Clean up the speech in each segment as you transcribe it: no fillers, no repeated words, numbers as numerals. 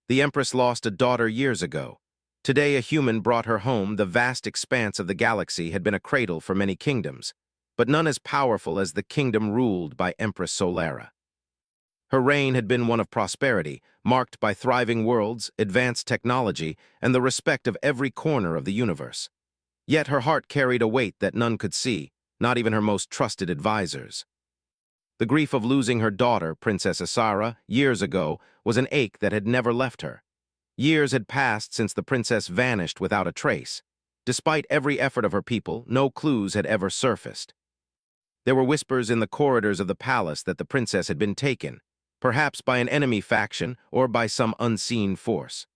The Empress lost a daughter years ago. Today a human brought her home. The vast expanse of the galaxy had been a cradle for many kingdoms, but none as powerful as the kingdom ruled by Empress Solara. Her reign had been one of prosperity, marked by thriving worlds, advanced technology, and the respect of every corner of the universe. Yet her heart carried a weight that none could see, not even her most trusted advisors. The grief of losing her daughter, Princess Isara, years ago, was an ache that had never left her. Years had passed since the princess vanished without a trace. Despite every effort of her people, no clues had ever surfaced. There were whispers in the corridors of the palace that the princess had been taken, perhaps by an enemy faction or by some unseen force.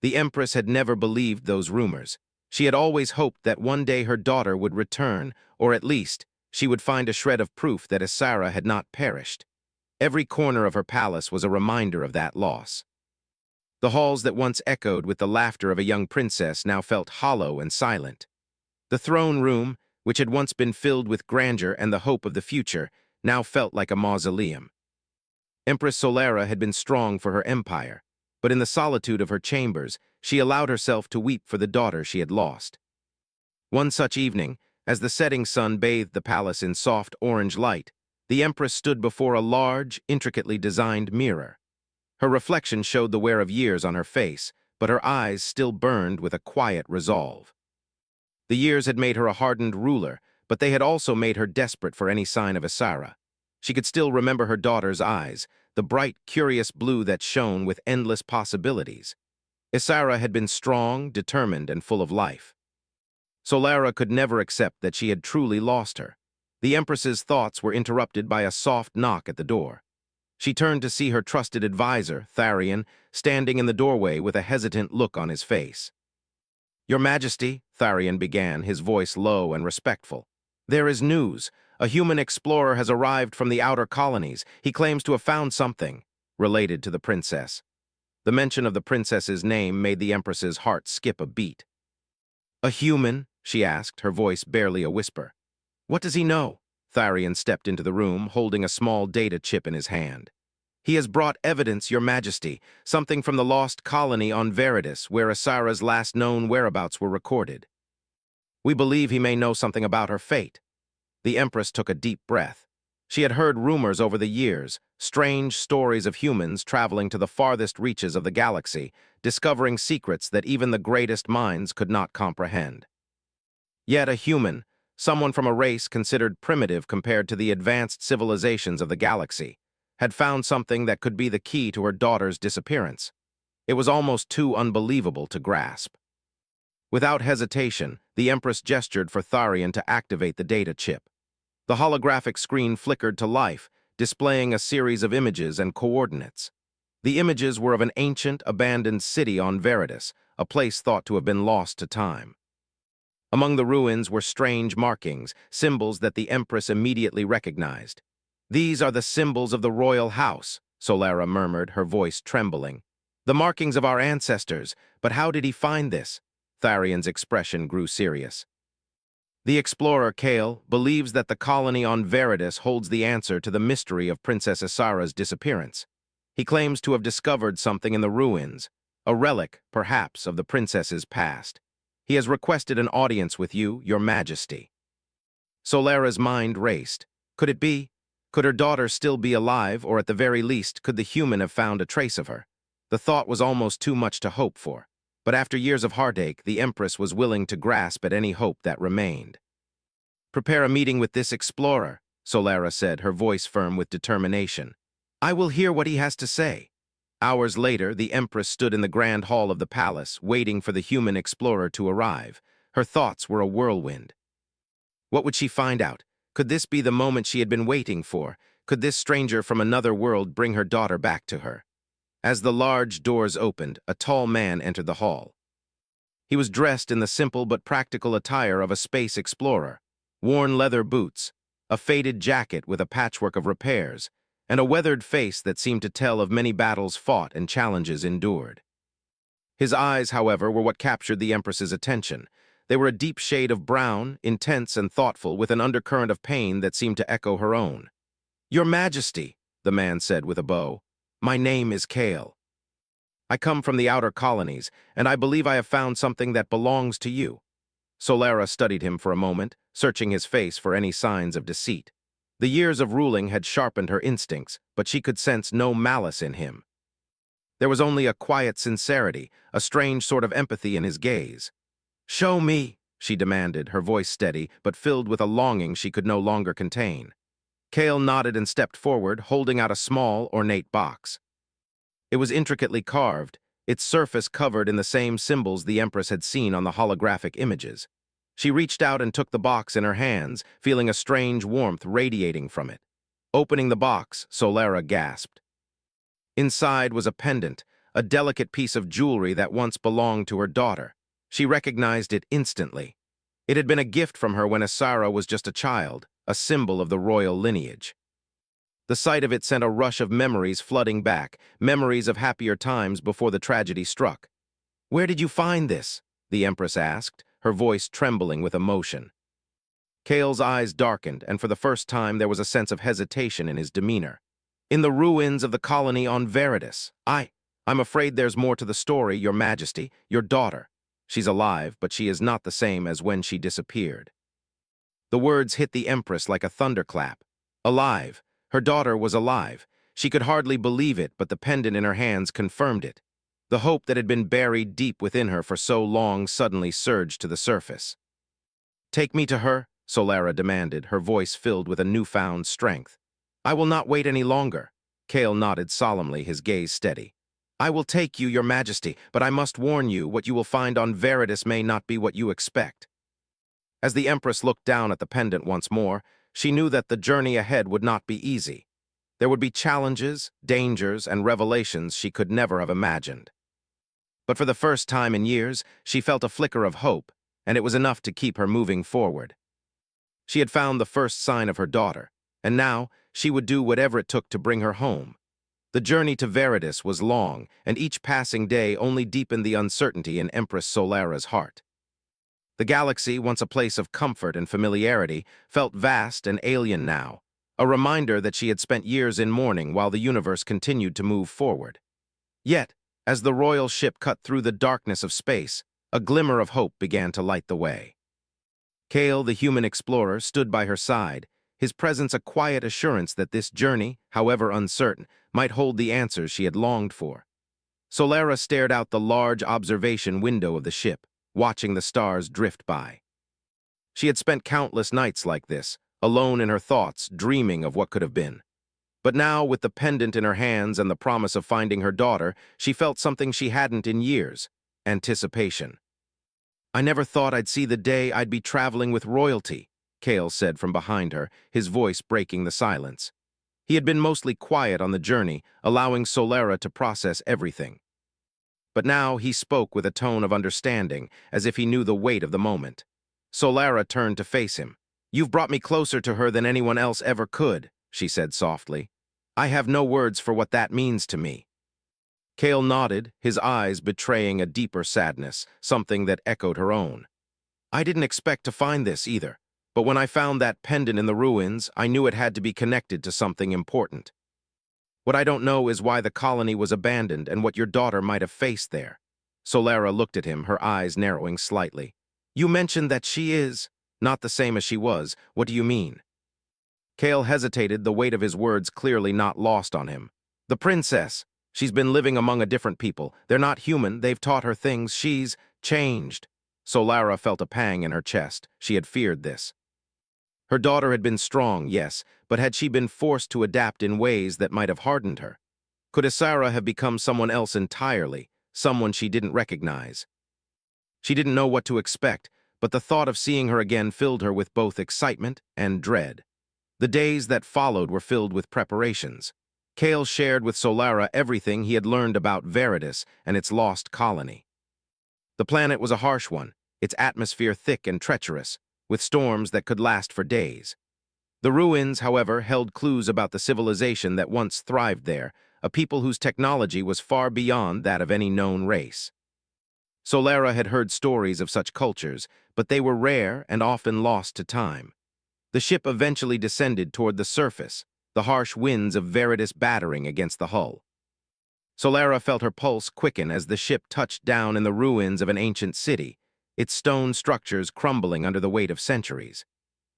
The Empress had never believed those rumors. She had always hoped that one day her daughter would return, or at least, she would find a shred of proof that Isara had not perished. Every corner of her palace was a reminder of that loss. The halls that once echoed with the laughter of a young princess now felt hollow and silent. The throne room, which had once been filled with grandeur and the hope of the future, now felt like a mausoleum. Empress Solara had been strong for her empire, but in the solitude of her chambers, she allowed herself to weep for the daughter she had lost. One such evening, as the setting sun bathed the palace in soft orange light, the Empress stood before a large, intricately designed mirror. Her reflection showed the wear of years on her face, but her eyes still burned with a quiet resolve. The years had made her a hardened ruler, but they had also made her desperate for any sign of Isara. She could still remember her daughter's eyes, the bright, curious blue that shone with endless possibilities. Isara had been strong, determined, and full of life. Solara could never accept that she had truly lost her. The Empress's thoughts were interrupted by a soft knock at the door. She turned to see her trusted advisor, Tharion, standing in the doorway with a hesitant look on his face. "Your Majesty," Tharion began, his voice low and respectful. "There is news. A human explorer has arrived from the outer colonies. He claims to have found something related to the princess." The mention of the princess's name made the Empress's heart skip a beat. "A human?" she asked, her voice barely a whisper. "What does he know?" Tharion stepped into the room, holding a small data chip in his hand. "He has brought evidence, Your Majesty, something from the lost colony on Veritas, where Isara's last known whereabouts were recorded. We believe he may know something about her fate." The Empress took a deep breath. She had heard rumors over the years, strange stories of humans traveling to the farthest reaches of the galaxy, discovering secrets that even the greatest minds could not comprehend. Yet a human, someone from a race considered primitive compared to the advanced civilizations of the galaxy, had found something that could be the key to her daughter's disappearance. It was almost too unbelievable to grasp. Without hesitation, the Empress gestured for Tharion to activate the data chip. The holographic screen flickered to life, displaying a series of images and coordinates. The images were of an ancient, abandoned city on Veritas, a place thought to have been lost to time. Among the ruins were strange markings, symbols that the Empress immediately recognized. "These are the symbols of the royal house," Solara murmured, her voice trembling. "The markings of our ancestors, but how did he find this?" Tharion's expression grew serious. "The explorer, Kale, believes that the colony on Veritas holds the answer to the mystery of Princess Isara's disappearance. He claims to have discovered something in the ruins, a relic, perhaps, of the princess's past. He has requested an audience with you, Your Majesty." Solara's mind raced. Could it be? Could her daughter still be alive, or at the very least, could the human have found a trace of her? The thought was almost too much to hope for. But after years of heartache, the Empress was willing to grasp at any hope that remained. "Prepare a meeting with this explorer," Solara said, her voice firm with determination. "I will hear what he has to say." Hours later, the Empress stood in the grand hall of the palace, waiting for the human explorer to arrive. Her thoughts were a whirlwind. What would she find out? Could this be the moment she had been waiting for? Could this stranger from another world bring her daughter back to her? As the large doors opened, a tall man entered the hall. He was dressed in the simple but practical attire of a space explorer: worn leather boots, a faded jacket with a patchwork of repairs, and a weathered face that seemed to tell of many battles fought and challenges endured. His eyes, however, were what captured the Empress's attention. They were a deep shade of brown, intense and thoughtful, with an undercurrent of pain that seemed to echo her own. "Your Majesty," the man said with a bow, "my name is Kale." I come from the outer colonies, and I believe I have found something that belongs to you. Solara studied him for a moment, searching his face for any signs of deceit. The years of ruling had sharpened her instincts, but she could sense no malice in him. There was only a quiet sincerity, a strange sort of empathy in his gaze. "Show me," she demanded, her voice steady, but filled with a longing she could no longer contain. Kale nodded and stepped forward, holding out a small, ornate box. It was intricately carved, its surface covered in the same symbols the Empress had seen on the holographic images. She reached out and took the box in her hands, feeling a strange warmth radiating from it. Opening the box, Solara gasped. Inside was a pendant, a delicate piece of jewelry that once belonged to her daughter. She recognized it instantly. It had been a gift from her when Asara was just a child, a symbol of the royal lineage. The sight of it sent a rush of memories flooding back, memories of happier times before the tragedy struck. "Where did you find this?" the Empress asked, her voice trembling with emotion. Kale's eyes darkened, and for the first time there was a sense of hesitation in his demeanor. "In the ruins of the colony on Veritas. I'm afraid there's more to the story, Your Majesty. Your daughter. She's alive, but she is not the same as when she disappeared." The words hit the Empress like a thunderclap. Alive. Her daughter was alive. She could hardly believe it, but the pendant in her hands confirmed it. The hope that had been buried deep within her for so long suddenly surged to the surface. "Take me to her," Solara demanded, her voice filled with a newfound strength. "I will not wait any longer." Kale nodded solemnly, his gaze steady. "I will take you, Your Majesty, but I must warn you, what you will find on Veritas may not be what you expect." As the Empress looked down at the pendant once more, she knew that the journey ahead would not be easy. There would be challenges, dangers, and revelations she could never have imagined. But for the first time in years, she felt a flicker of hope, and it was enough to keep her moving forward. She had found the first sign of her daughter, and now she would do whatever it took to bring her home. The journey to Veritas was long, and each passing day only deepened the uncertainty in Empress Solara's heart. The galaxy, once a place of comfort and familiarity, felt vast and alien now, a reminder that she had spent years in mourning while the universe continued to move forward. Yet, as the royal ship cut through the darkness of space, a glimmer of hope began to light the way. Kale, the human explorer, stood by her side, his presence a quiet assurance that this journey, however uncertain, might hold the answers she had longed for. Solara stared out the large observation window of the ship, watching the stars drift by. She had spent countless nights like this, alone in her thoughts, dreaming of what could have been. But now, with the pendant in her hands and the promise of finding her daughter, she felt something she hadn't in years: anticipation. "I never thought I'd see the day I'd be traveling with royalty," Kale said from behind her, his voice breaking the silence. He had been mostly quiet on the journey, allowing Solara to process everything. But now he spoke with a tone of understanding, as if he knew the weight of the moment. Solara turned to face him. "You've brought me closer to her than anyone else ever could," she said softly. "I have no words for what that means to me." Kale nodded, his eyes betraying a deeper sadness, something that echoed her own. "I didn't expect to find this either, but when I found that pendant in the ruins, I knew it had to be connected to something important. What I don't know is why the colony was abandoned and what your daughter might have faced there." Solara looked at him, her eyes narrowing slightly. "You mentioned that she is not the same as she was. What do you mean?" Kale hesitated, the weight of his words clearly not lost on him. "The princess. She's been living among a different people. They're not human. They've taught her things. She's changed." Solara felt a pang in her chest. She had feared this. Her daughter had been strong, yes, but had she been forced to adapt in ways that might have hardened her? Could Asara have become someone else entirely, someone she didn't recognize? She didn't know what to expect, but the thought of seeing her again filled her with both excitement and dread. The days that followed were filled with preparations. Kale shared with Solara everything he had learned about Veritas and its lost colony. The planet was a harsh one, its atmosphere thick and treacherous, with storms that could last for days. The ruins, however, held clues about the civilization that once thrived there, a people whose technology was far beyond that of any known race. Solara had heard stories of such cultures, but they were rare and often lost to time. The ship eventually descended toward the surface, the harsh winds of Veritas battering against the hull. Solara felt her pulse quicken as the ship touched down in the ruins of an ancient city, its stone structures crumbling under the weight of centuries.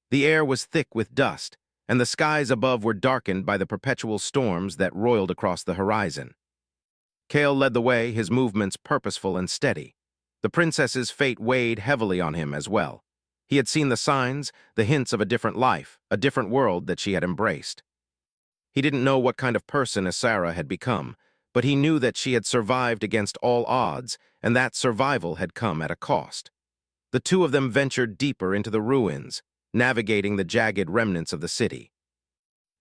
The air was thick with dust, and the skies above were darkened by the perpetual storms that roiled across the horizon. Kale led the way, his movements purposeful and steady. The princess's fate weighed heavily on him as well. He had seen the signs, the hints of a different life, a different world that she had embraced. He didn't know what kind of person Isara had become, but he knew that she had survived against all odds, and that survival had come at a cost. The two of them ventured deeper into the ruins, navigating the jagged remnants of the city.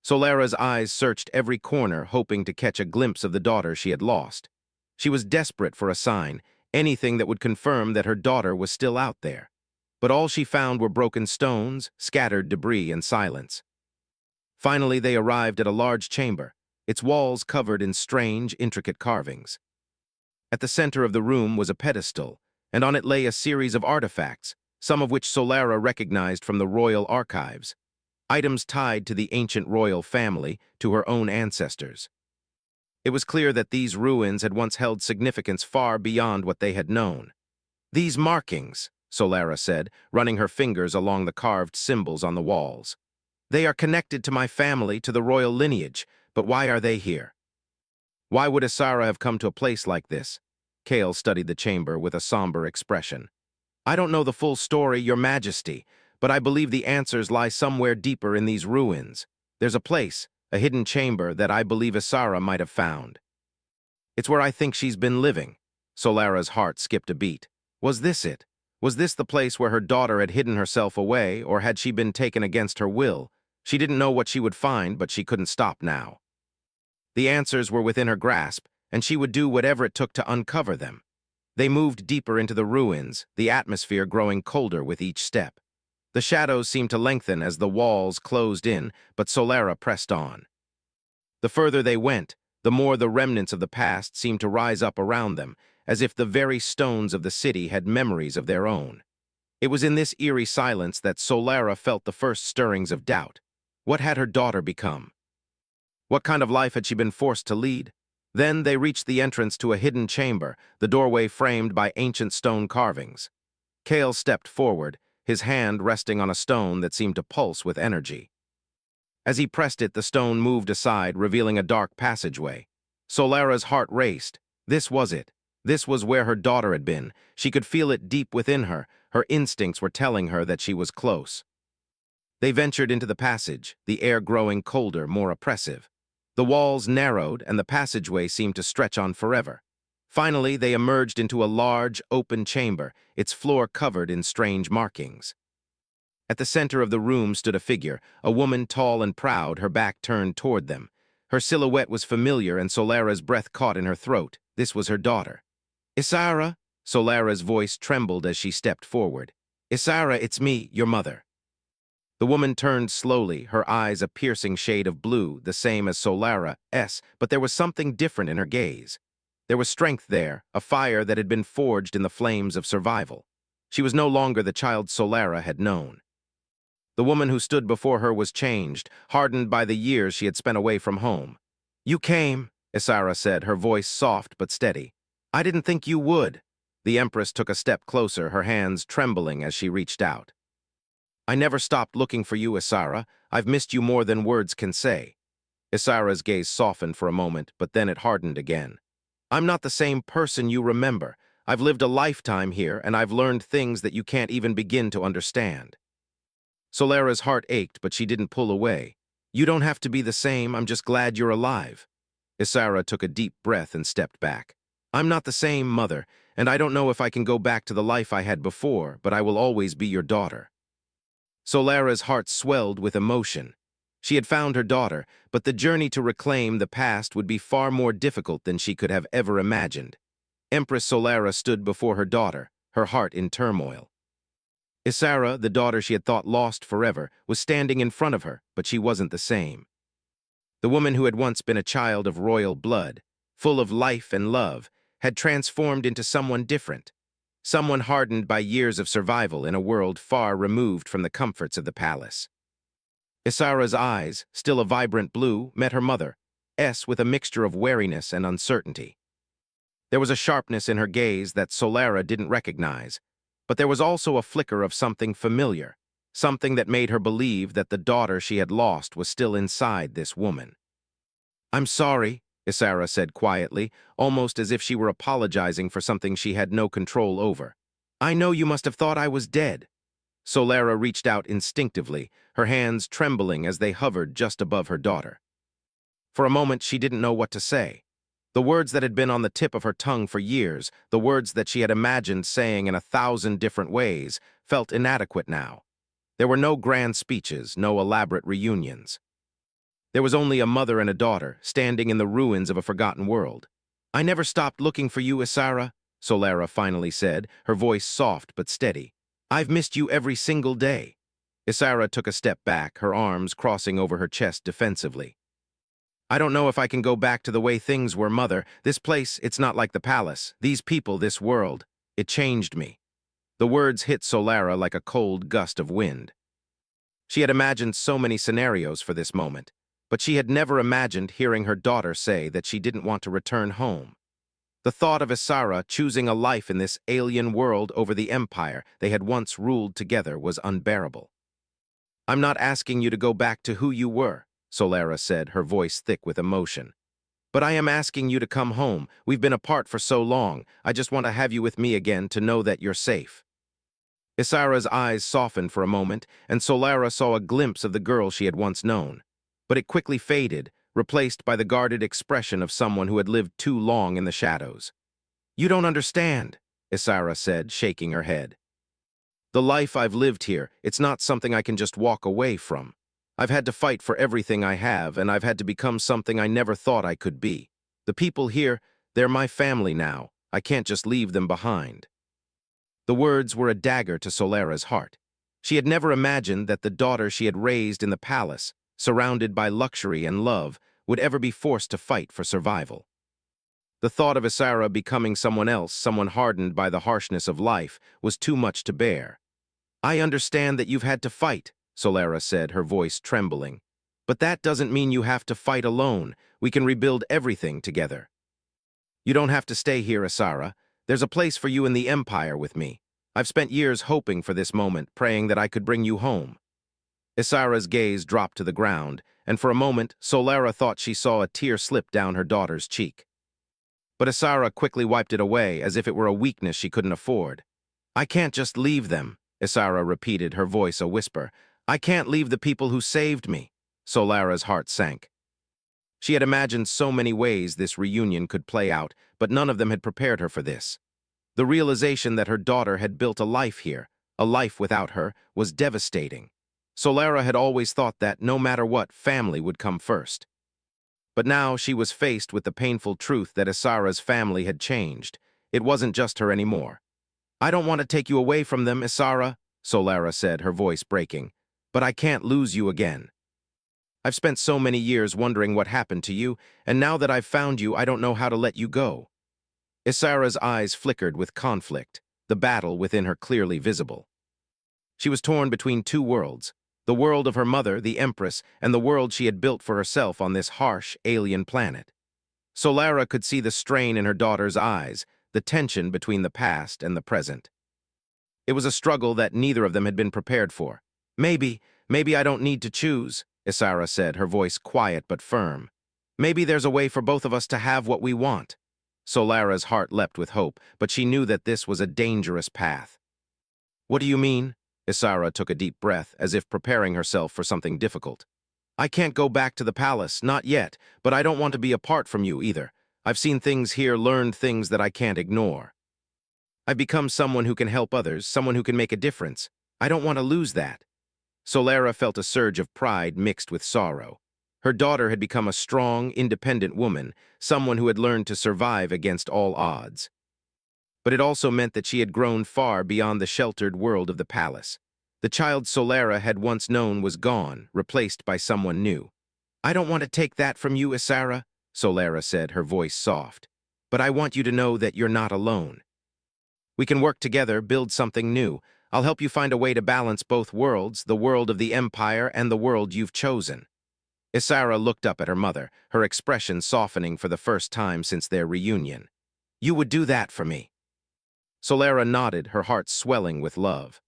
Solara's eyes searched every corner, hoping to catch a glimpse of the daughter she had lost. She was desperate for a sign, anything that would confirm that her daughter was still out there. But all she found were broken stones, scattered debris, and silence. Finally, they arrived at a large chamber, its walls covered in strange, intricate carvings. At the center of the room was a pedestal, and on it lay a series of artifacts, some of which Solara recognized from the royal archives, items tied to the ancient royal family, to her own ancestors. It was clear that these ruins had once held significance far beyond what they had known. "These markings," Solara said, running her fingers along the carved symbols on the walls. "They are connected to my family, to the royal lineage, but why are they here? Why would Isara have come to a place like this?" Kale studied the chamber with a somber expression. "I don't know the full story, Your Majesty, but I believe the answers lie somewhere deeper in these ruins. There's a place, a hidden chamber, that I believe Isara might have found. It's where I think she's been living." Solara's heart skipped a beat. Was this it? Was this the place where her daughter had hidden herself away, or had she been taken against her will? She didn't know what she would find, but she couldn't stop now. The answers were within her grasp, and she would do whatever it took to uncover them. They moved deeper into the ruins, the atmosphere growing colder with each step. The shadows seemed to lengthen as the walls closed in, but Solara pressed on. The further they went, the more the remnants of the past seemed to rise up around them, as if the very stones of the city had memories of their own. It was in this eerie silence that Solara felt the first stirrings of doubt. What had her daughter become? What kind of life had she been forced to lead? Then they reached the entrance to a hidden chamber, the doorway framed by ancient stone carvings. Kale stepped forward, his hand resting on a stone that seemed to pulse with energy. As he pressed it, the stone moved aside, revealing a dark passageway. Solara's heart raced. This was it. This was where her daughter had been. She could feel it deep within her. Her instincts were telling her that she was close. They ventured into the passage, the air growing colder, more oppressive. The walls narrowed, and the passageway seemed to stretch on forever. Finally, they emerged into a large, open chamber, its floor covered in strange markings. At the center of the room stood a figure, a woman tall and proud, her back turned toward them. Her silhouette was familiar, and Solara's breath caught in her throat. This was her daughter. "Isara?" Solara's voice trembled as she stepped forward. "Isara, it's me, your mother." The woman turned slowly, her eyes a piercing shade of blue, the same as Solara's, but there was something different in her gaze. There was strength there, a fire that had been forged in the flames of survival. She was no longer the child Solara had known. The woman who stood before her was changed, hardened by the years she had spent away from home. "You came," Isara said, her voice soft but steady. "I didn't think you would." The Empress took a step closer, her hands trembling as she reached out. "I never stopped looking for you, Isara. I've missed you more than words can say." Isara's gaze softened for a moment, but then it hardened again. "I'm not the same person you remember. I've lived a lifetime here, and I've learned things that you can't even begin to understand." Solara's heart ached, but she didn't pull away. "You don't have to be the same. I'm just glad you're alive." Isara took a deep breath and stepped back. "I'm not the same, Mother, and I don't know if I can go back to the life I had before, but I will always be your daughter." Solara's heart swelled with emotion. She had found her daughter, but the journey to reclaim the past would be far more difficult than she could have ever imagined. Empress Solara stood before her daughter, her heart in turmoil. Isara, the daughter she had thought lost forever, was standing in front of her, but she wasn't the same. The woman who had once been a child of royal blood, full of life and love, had transformed into someone different. Someone hardened by years of survival in a world far removed from the comforts of the palace. Isara's eyes, still a vibrant blue, met her mother. with a mixture of wariness and uncertainty. There was a sharpness in her gaze that Solara didn't recognize, but there was also a flicker of something familiar, something that made her believe that the daughter she had lost was still inside this woman. "I'm sorry," Isara said quietly, almost as if she were apologizing for something she had no control over. "I know you must have thought I was dead." Solara reached out instinctively, her hands trembling as they hovered just above her daughter. For a moment, she didn't know what to say. The words that had been on the tip of her tongue for years, the words that she had imagined saying in 1,000 different ways, felt inadequate now. There were no grand speeches, no elaborate reunions. There was only a mother and a daughter, standing in the ruins of a forgotten world. "I never stopped looking for you, Isara," Solara finally said, her voice soft but steady. "I've missed you every single day." Isara took a step back, her arms crossing over her chest defensively. "I don't know if I can go back to the way things were, Mother. This place, it's not like the palace. These people, this world. It changed me." The words hit Solara like a cold gust of wind. She had imagined so many scenarios for this moment, but she had never imagined hearing her daughter say that she didn't want to return home. The thought of Isara choosing a life in this alien world over the empire they had once ruled together was unbearable. "I'm not asking you to go back to who you were," Solara said, her voice thick with emotion. "But I am asking you to come home. We've been apart for so long. I just want to have you with me again to know that you're safe." Isara's eyes softened for a moment, and Solara saw a glimpse of the girl she had once known. But it quickly faded, replaced by the guarded expression of someone who had lived too long in the shadows. "You don't understand," Isara said, shaking her head. "The life I've lived here, it's not something I can just walk away from. I've had to fight for everything I have, and I've had to become something I never thought I could be. The people here, they're my family now. I can't just leave them behind." The words were a dagger to Solara's heart. She had never imagined that the daughter she had raised in the palace, surrounded by luxury and love, would ever be forced to fight for survival. The thought of Isara becoming someone else, someone hardened by the harshness of life, was too much to bear. "I understand that you've had to fight," Solara said, her voice trembling. "But that doesn't mean you have to fight alone. We can rebuild everything together." "You don't have to stay here, Isara. There's a place for you in the Empire with me. I've spent years hoping for this moment, praying that I could bring you home." Isara's gaze dropped to the ground, and for a moment, Solara thought she saw a tear slip down her daughter's cheek. But Isara quickly wiped it away, as if it were a weakness she couldn't afford. "I can't just leave them," Isara repeated, her voice a whisper. "I can't leave the people who saved me." Solara's heart sank. She had imagined so many ways this reunion could play out, but none of them had prepared her for this. The realization that her daughter had built a life here, a life without her, was devastating. Solara had always thought that, no matter what, family would come first. But now she was faced with the painful truth that Isara's family had changed. It wasn't just her anymore. "I don't want to take you away from them, Isara," Solara said, her voice breaking. "But I can't lose you again. I've spent so many years wondering what happened to you, and now that I've found you, I don't know how to let you go." Isara's eyes flickered with conflict, the battle within her clearly visible. She was torn between two worlds, the world of her mother, the Empress, and the world she had built for herself on this harsh, alien planet. Solara could see the strain in her daughter's eyes, the tension between the past and the present. It was a struggle that neither of them had been prepared for. Maybe I don't need to choose," Isara said, her voice quiet but firm. "Maybe there's a way for both of us to have what we want." Solara's heart leapt with hope, but she knew that this was a dangerous path. "What do you mean?" Isara took a deep breath, as if preparing herself for something difficult. "I can't go back to the palace, not yet, but I don't want to be apart from you either. I've seen things here, learned things that I can't ignore. I've become someone who can help others, someone who can make a difference. I don't want to lose that." Solara felt a surge of pride mixed with sorrow. Her daughter had become a strong, independent woman, someone who had learned to survive against all odds. But it also meant that she had grown far beyond the sheltered world of the palace. The child Solara had once known was gone, replaced by someone new. "I don't want to take that from you, Isara," Solara said, her voice soft. "But I want you to know that you're not alone. We can work together, build something new. I'll help you find a way to balance both worlds, the world of the Empire and the world you've chosen." Isara looked up at her mother, her expression softening for the first time since their reunion. "You would do that for me?" Solara nodded, her heart swelling with love.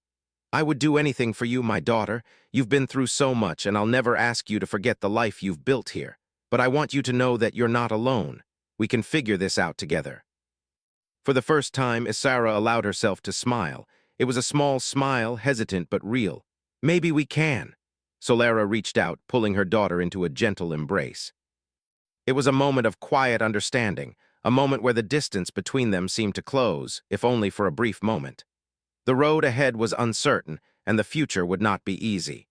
"I would do anything for you, my daughter. You've been through so much, and I'll never ask you to forget the life you've built here. But I want you to know that you're not alone. We can figure this out together." For the first time, Isara allowed herself to smile. It was a small smile, hesitant but real. "Maybe we can." Solara reached out, pulling her daughter into a gentle embrace. It was a moment of quiet understanding, a moment where the distance between them seemed to close, if only for a brief moment. The road ahead was uncertain, and the future would not be easy.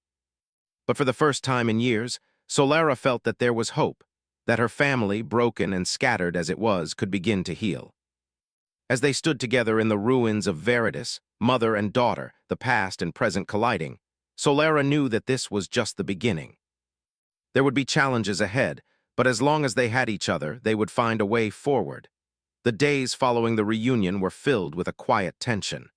But for the first time in years, Solara felt that there was hope, that her family, broken and scattered as it was, could begin to heal. As they stood together in the ruins of Veritas, mother and daughter, the past and present colliding, Solara knew that this was just the beginning. There would be challenges ahead, but as long as they had each other, they would find a way forward. The days following the reunion were filled with a quiet tension.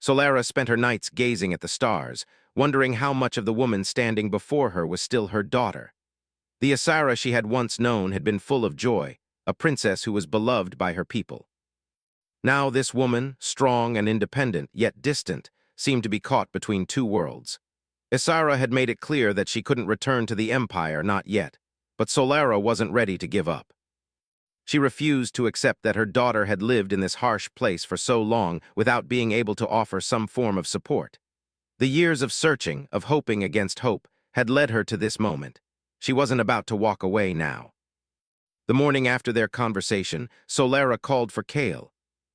Solara spent her nights gazing at the stars, wondering how much of the woman standing before her was still her daughter. The Isara she had once known had been full of joy, a princess who was beloved by her people. Now this woman, strong and independent, yet distant, seemed to be caught between two worlds. Isara had made it clear that she couldn't return to the Empire, not yet, but Solara wasn't ready to give up. She refused to accept that her daughter had lived in this harsh place for so long without being able to offer some form of support. The years of searching, of hoping against hope, had led her to this moment. She wasn't about to walk away now. The morning after their conversation, Solara called for Kale.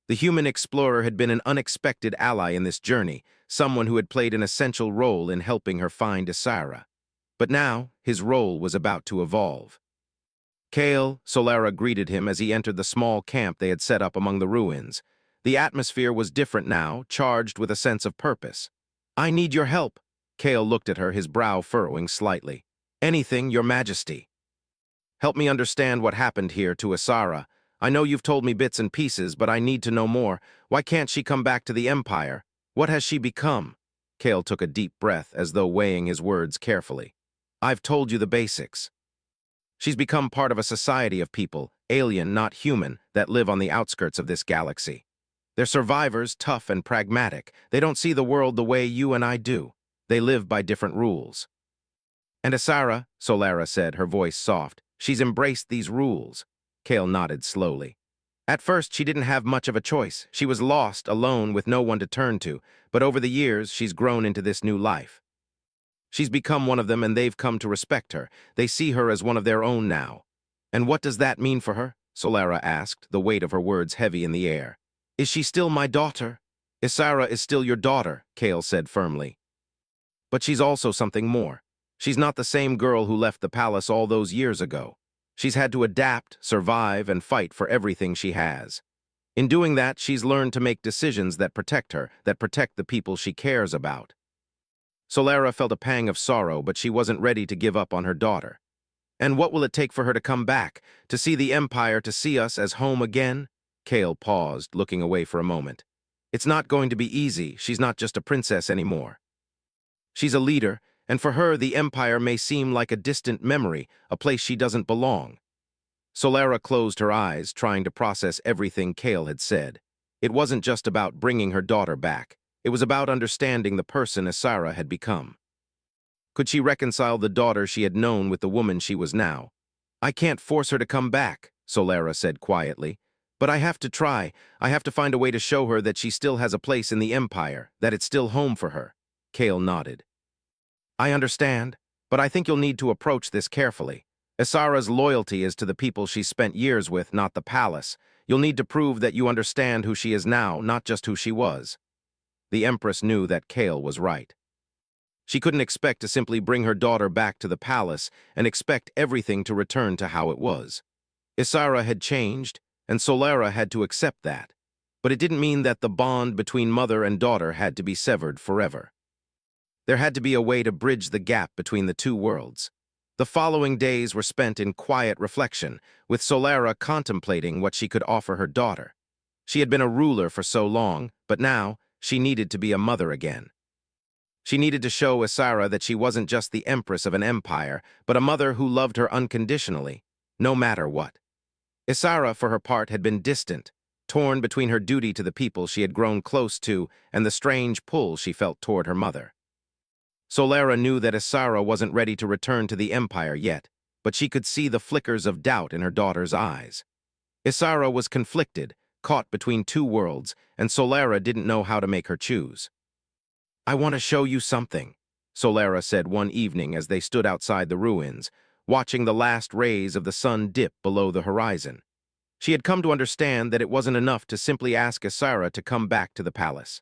The human explorer had been an unexpected ally in this journey, someone who had played an essential role in helping her find Isara. But now, his role was about to evolve. "Kale," Solara greeted him as he entered the small camp they had set up among the ruins. The atmosphere was different now, charged with a sense of purpose. "I need your help." Kale looked at her, his brow furrowing slightly. "Anything, Your Majesty." "Help me understand what happened here to Isara. I know you've told me bits and pieces, but I need to know more. Why can't she come back to the Empire? What has she become?" Kale took a deep breath, as though weighing his words carefully. "I've told you the basics. She's become part of a society of people, alien, not human, that live on the outskirts of this galaxy. They're survivors, tough and pragmatic. They don't see the world the way you and I do. They live by different rules." "And Isara," Solara said, her voice soft, "she's embraced these rules." Kale nodded slowly. "At first, she didn't have much of a choice. She was lost, alone, with no one to turn to. But over the years, she's grown into this new life. She's become one of them, and they've come to respect her. They see her as one of their own now." "And what does that mean for her?" Solara asked, the weight of her words heavy in the air. "Is she still my daughter?" "Isara is still your daughter," Kale said firmly. "But she's also something more. She's not the same girl who left the palace all those years ago. She's had to adapt, survive, and fight for everything she has. In doing that, she's learned to make decisions that protect her, that protect the people she cares about." Solara felt a pang of sorrow, but she wasn't ready to give up on her daughter. "And what will it take for her to come back, to see the Empire, to see us as home again?" Kale paused, looking away for a moment. "It's not going to be easy. She's not just a princess anymore. She's a leader, and for her the Empire may seem like a distant memory, a place she doesn't belong." Solara closed her eyes, trying to process everything Kale had said. It wasn't just about bringing her daughter back. It was about understanding the person Isara had become. Could she reconcile the daughter she had known with the woman she was now? "I can't force her to come back," Solara said quietly. "But I have to try. I have to find a way to show her that she still has a place in the Empire, that it's still home for her." Kale nodded. "I understand, but I think you'll need to approach this carefully. Isara's loyalty is to the people she's spent years with, not the palace. You'll need to prove that you understand who she is now, not just who she was." The Empress knew that Kale was right. She couldn't expect to simply bring her daughter back to the palace and expect everything to return to how it was. Isara had changed, and Solara had to accept that. But it didn't mean that the bond between mother and daughter had to be severed forever. There had to be a way to bridge the gap between the two worlds. The following days were spent in quiet reflection, with Solara contemplating what she could offer her daughter. She had been a ruler for so long, but now she needed to be a mother again. She needed to show Isara that she wasn't just the empress of an empire, but a mother who loved her unconditionally, no matter what. Isara, for her part, had been distant, torn between her duty to the people she had grown close to and the strange pull she felt toward her mother. Solara knew that Isara wasn't ready to return to the empire yet, but she could see the flickers of doubt in her daughter's eyes. Isara was conflicted, caught between two worlds, and Solara didn't know how to make her choose. "I want to show you something," Solara said one evening as they stood outside the ruins, watching the last rays of the sun dip below the horizon. She had come to understand that it wasn't enough to simply ask Isara to come back to the palace.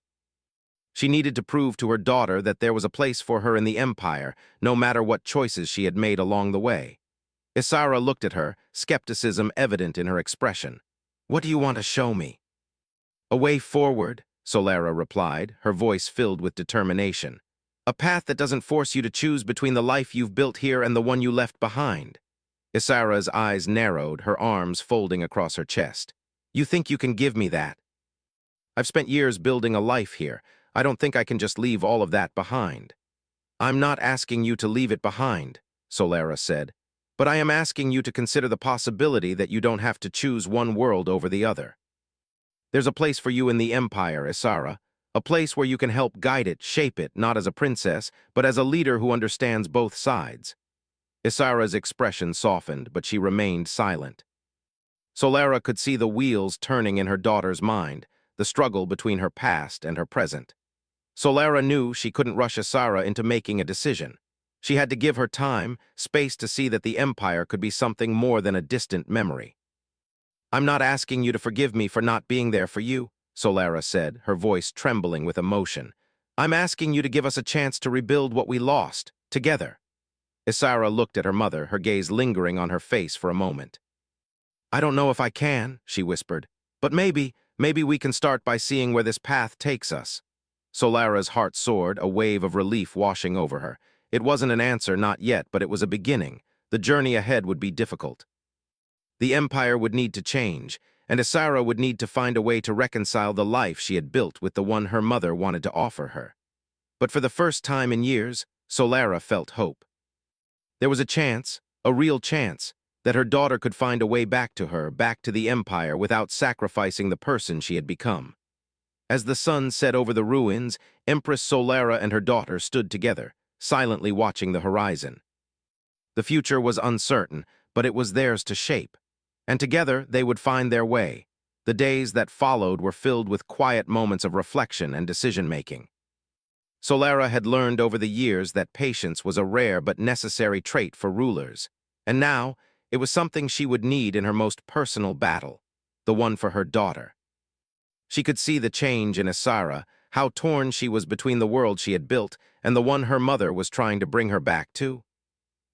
She needed to prove to her daughter that there was a place for her in the empire, no matter what choices she had made along the way. Isara looked at her, skepticism evident in her expression. "What do you want to show me?" "A way forward," Solara replied, her voice filled with determination. "A path that doesn't force you to choose between the life you've built here and the one you left behind." Isara's eyes narrowed, her arms folding across her chest. "You think you can give me that? I've spent years building a life here. I don't think I can just leave all of that behind." "I'm not asking you to leave it behind," Solara said, "but I am asking you to consider the possibility that you don't have to choose one world over the other. There's a place for you in the empire, Isara, a place where you can help guide it, shape it, not as a princess, but as a leader who understands both sides." Isara's expression softened, but she remained silent. Solara could see the wheels turning in her daughter's mind, the struggle between her past and her present. Solara knew she couldn't rush Isara into making a decision. She had to give her time, space to see that the empire could be something more than a distant memory. "I'm not asking you to forgive me for not being there for you," Solara said, her voice trembling with emotion. "I'm asking you to give us a chance to rebuild what we lost, together." Isara looked at her mother, her gaze lingering on her face for a moment. "I don't know if I can," she whispered, "but maybe we can start by seeing where this path takes us." Solara's heart soared, a wave of relief washing over her. It wasn't an answer, not yet, but it was a beginning. The journey ahead would be difficult. The empire would need to change, and Isara would need to find a way to reconcile the life she had built with the one her mother wanted to offer her. But for the first time in years, Solara felt hope. There was a chance, a real chance, that her daughter could find a way back to her, back to the empire, without sacrificing the person she had become. As the sun set over the ruins, Empress Solara and her daughter stood together, silently watching the horizon. The future was uncertain, but it was theirs to shape. And together they would find their way. The days that followed were filled with quiet moments of reflection and decision-making. Solara had learned over the years that patience was a rare but necessary trait for rulers. And now, it was something she would need in her most personal battle, the one for her daughter. She could see the change in Isara, how torn she was between the world she had built and the one her mother was trying to bring her back to.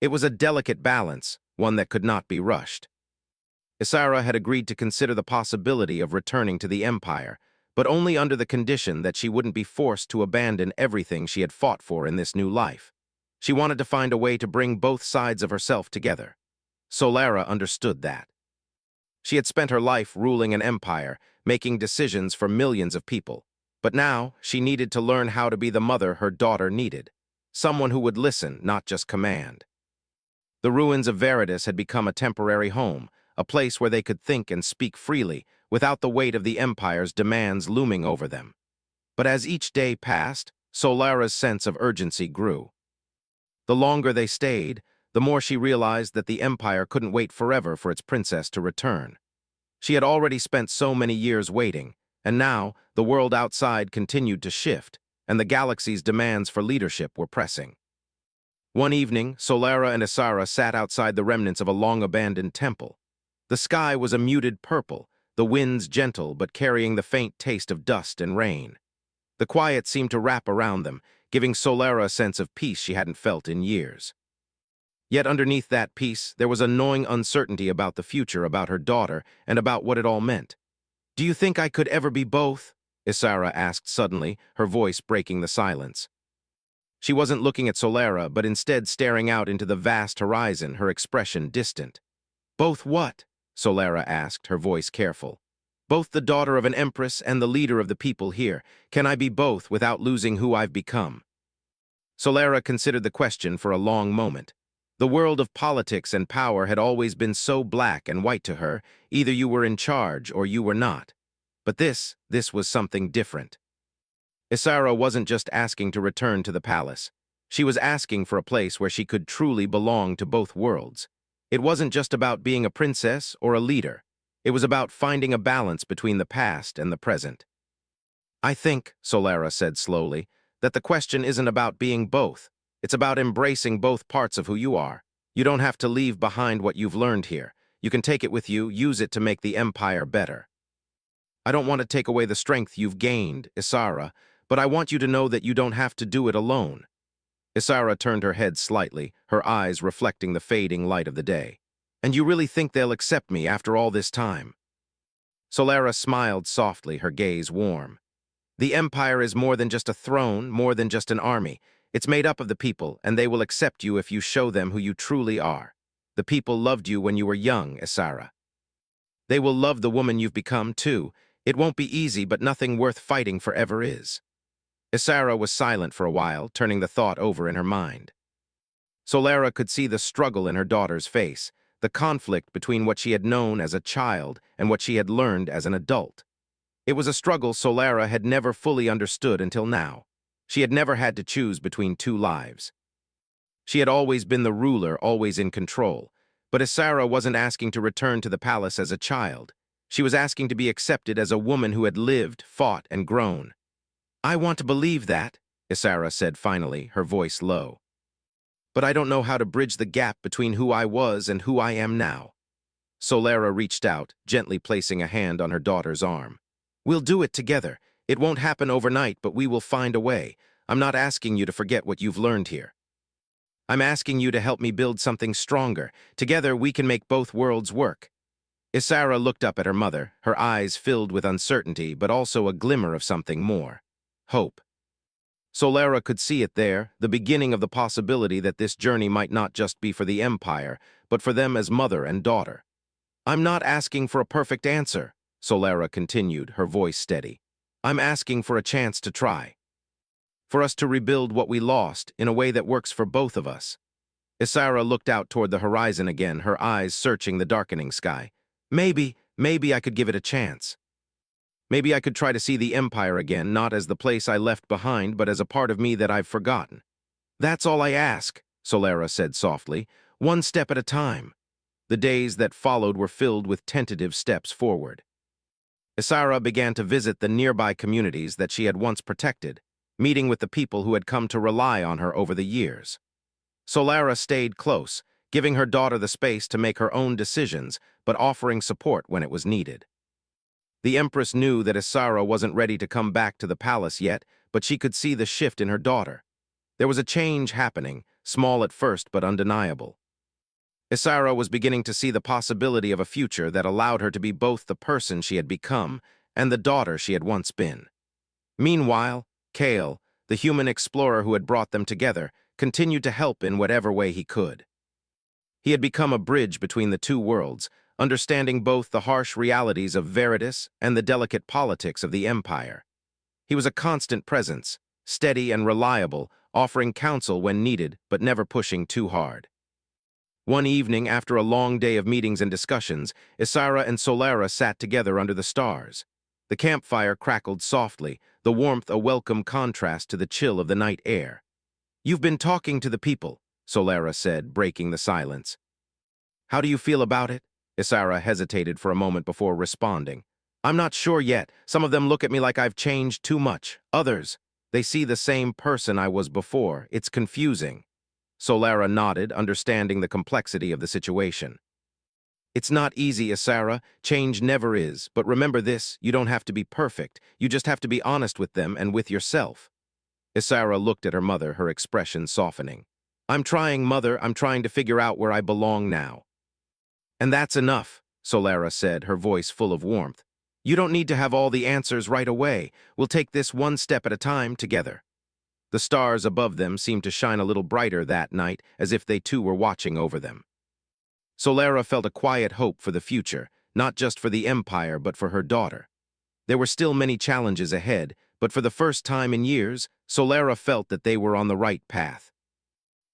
It was a delicate balance, one that could not be rushed. Isara had agreed to consider the possibility of returning to the empire, but only under the condition that she wouldn't be forced to abandon everything she had fought for in this new life. She wanted to find a way to bring both sides of herself together. Solara understood that. She had spent her life ruling an empire, making decisions for millions of people. But now, she needed to learn how to be the mother her daughter needed. Someone who would listen, not just command. The ruins of Veritas had become a temporary home, a place where they could think and speak freely, without the weight of the empire's demands looming over them. But as each day passed, Solara's sense of urgency grew. The longer they stayed, the more she realized that the empire couldn't wait forever for its princess to return. She had already spent so many years waiting, and now the world outside continued to shift, and the galaxy's demands for leadership were pressing. One evening, Solara and Isara sat outside the remnants of a long-abandoned temple. The sky was a muted purple, the winds gentle but carrying the faint taste of dust and rain. The quiet seemed to wrap around them, giving Solara a sense of peace she hadn't felt in years. Yet underneath that peace, there was a gnawing uncertainty about the future, about her daughter, and about what it all meant. "Do you think I could ever be both?" Isara asked suddenly, her voice breaking the silence. She wasn't looking at Solara, but instead staring out into the vast horizon, her expression distant. "Both what?" Solara asked, her voice careful. "Both the daughter of an empress and the leader of the people here. Can I be both without losing who I've become?" Solara considered the question for a long moment. The world of politics and power had always been so black and white to her, either you were in charge or you were not. But this was something different. Isara wasn't just asking to return to the palace. She was asking for a place where she could truly belong to both worlds. It wasn't just about being a princess or a leader. It was about finding a balance between the past and the present. I think, Solara said slowly, that the question isn't about being both. It's about embracing both parts of who you are. You don't have to leave behind what you've learned here. You can take it with you, use it to make the empire better. I don't want to take away the strength you've gained, Isara, but I want you to know that you don't have to do it alone. Isara turned her head slightly, her eyes reflecting the fading light of the day. And you really think they'll accept me after all this time? Solara smiled softly, her gaze warm. The empire is more than just a throne, more than just an army. It's made up of the people, and they will accept you if you show them who you truly are. The people loved you when you were young, Isara. They will love the woman you've become, too. It won't be easy, but nothing worth fighting for ever is. Isara was silent for a while, turning the thought over in her mind. Solara could see the struggle in her daughter's face, the conflict between what she had known as a child and what she had learned as an adult. It was a struggle Solara had never fully understood until now. She had never had to choose between two lives. She had always been the ruler, always in control. But Isara wasn't asking to return to the palace as a child. She was asking to be accepted as a woman who had lived, fought, and grown. I want to believe that, Isara said finally, her voice low. But I don't know how to bridge the gap between who I was and who I am now. Solara reached out, gently placing a hand on her daughter's arm. We'll do it together. It won't happen overnight, but we will find a way. I'm not asking you to forget what you've learned here. I'm asking you to help me build something stronger. Together, we can make both worlds work. Isara looked up at her mother, her eyes filled with uncertainty, but also a glimmer of something more. Hope. Solara could see it there, the beginning of the possibility that this journey might not just be for the Empire, but for them as mother and daughter. I'm not asking for a perfect answer, Solara continued, her voice steady. I'm asking for a chance to try. For us to rebuild what we lost in a way that works for both of us. Isara looked out toward the horizon again, her eyes searching the darkening sky. Maybe I could give it a chance. Maybe I could try to see the Empire again, not as the place I left behind, but as a part of me that I've forgotten. That's all I ask, Solara said softly, one step at a time. The days that followed were filled with tentative steps forward. Isara began to visit the nearby communities that she had once protected, meeting with the people who had come to rely on her over the years. Solara stayed close, giving her daughter the space to make her own decisions, but offering support when it was needed. The Empress knew that Isara wasn't ready to come back to the palace yet, but she could see the shift in her daughter. There was a change happening, small at first but undeniable. Isara was beginning to see the possibility of a future that allowed her to be both the person she had become and the daughter she had once been. Meanwhile, Kale, the human explorer who had brought them together, continued to help in whatever way he could. He had become a bridge between the two worlds, understanding both the harsh realities of Veritas and the delicate politics of the Empire. He was a constant presence, steady and reliable, offering counsel when needed, but never pushing too hard. One evening, after a long day of meetings and discussions, Isara and Solara sat together under the stars. The campfire crackled softly, the warmth a welcome contrast to the chill of the night air. You've been talking to the people, Solara said, breaking the silence. How do you feel about it? Isara hesitated for a moment before responding. I'm not sure yet. Some of them look at me like I've changed too much. Others, they see the same person I was before. It's confusing. Solara nodded, understanding the complexity of the situation. It's not easy, Isara. Change never is. But remember this, you don't have to be perfect. You just have to be honest with them and with yourself. Isara looked at her mother, her expression softening. I'm trying, Mother. I'm trying to figure out where I belong now. And that's enough, Solara said, her voice full of warmth. You don't need to have all the answers right away. We'll take this one step at a time together. The stars above them seemed to shine a little brighter that night, as if they too were watching over them. Solara felt a quiet hope for the future, not just for the Empire, but for her daughter. There were still many challenges ahead, but for the first time in years, Solara felt that they were on the right path.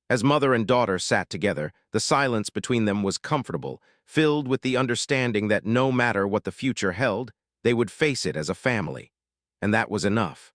As mother and daughter sat together, the silence between them was comfortable, filled with the understanding that no matter what the future held, they would face it as a family. And that was enough.